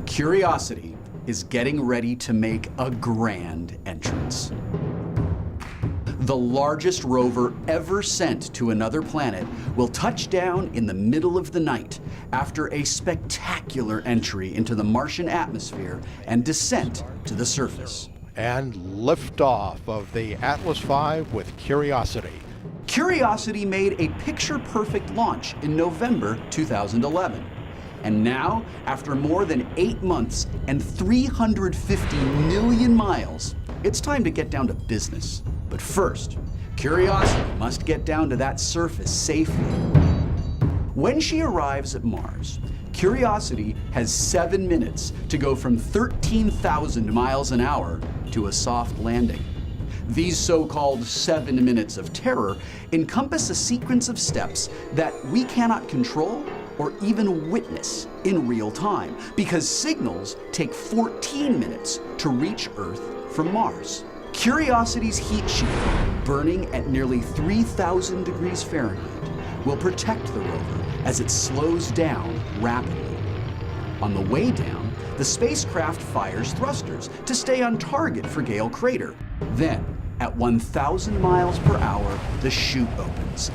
Curiosity is getting ready to make a grand entrance. The largest rover ever sent to another planet will touch down in the middle of the night after a spectacular entry into the Martian atmosphere and descent to the surface. And liftoff of the Atlas V with Curiosity. Curiosity made a picture-perfect launch in November 2011. And now, after more than 8 months and 350 million miles, it's time to get down to business. But first, Curiosity must get down to that surface safely. When she arrives at Mars, Curiosity has 7 minutes to go from 13,000 miles an hour to a soft landing. These so-called 7 minutes of terror encompass a sequence of steps that we cannot control or even witness in real time, because signals take 14 minutes to reach Earth from Mars. Curiosity's heat shield, burning at nearly 3,000 degrees Fahrenheit, will protect the rover as it slows down rapidly. On the way down, the spacecraft fires thrusters to stay on target for Gale Crater. Then, at 1,000 miles per hour, the chute opens,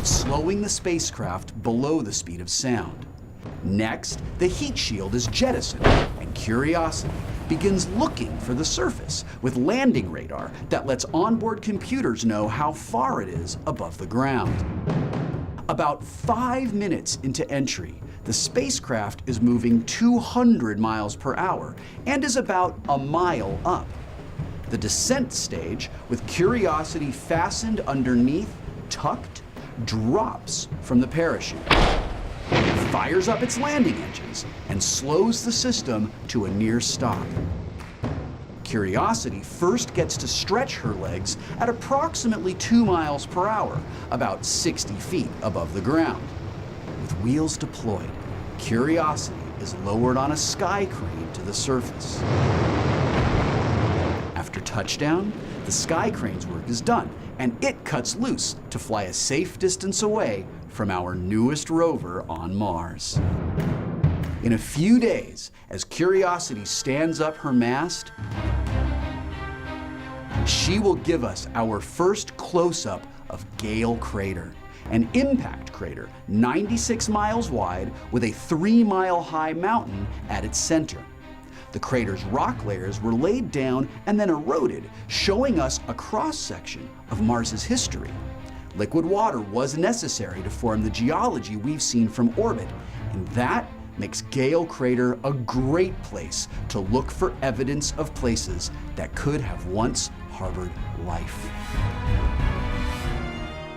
slowing the spacecraft below the speed of sound. Next, the heat shield is jettisoned, and Curiosity begins looking for the surface with landing radar that lets onboard computers know how far it is above the ground. About 5 minutes into entry, the spacecraft is moving 200 miles per hour and is about a mile up. The descent stage, with Curiosity fastened underneath, tucked, drops from the parachute, fires up its landing engines, and slows the system to a near stop. Curiosity first gets to stretch her legs at approximately 2 miles per hour, about 60 feet above the ground. With wheels deployed, Curiosity is lowered on a sky crane to the surface. After touchdown, the sky crane's work is done, and it cuts loose to fly a safe distance away from our newest rover on Mars. In a few days, as Curiosity stands up her mast, she will give us our first close-up of Gale Crater, an impact crater 96 miles wide with a 3-mile-high mountain at its center. The crater's rock layers were laid down and then eroded, showing us a cross-section of Mars's history. Liquid water was necessary to form the geology we've seen from orbit, and that makes Gale Crater a great place to look for evidence of places that could have once harbored life.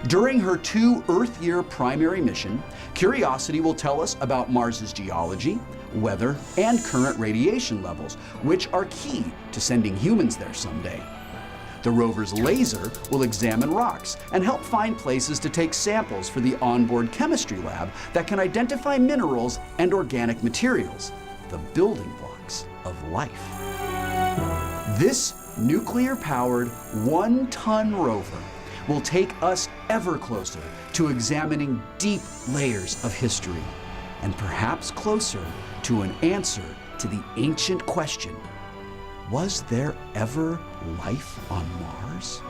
During her 2 Earth-year primary mission, Curiosity will tell us about Mars's geology, weather, and current radiation levels, which are key to sending humans there someday. The rover's laser will examine rocks and help find places to take samples for the onboard chemistry lab that can identify minerals and organic materials, the building blocks of life. This nuclear-powered 1-ton rover will take us ever closer to examining deep layers of history, and perhaps closer to an answer to the ancient question, was there ever life on Mars?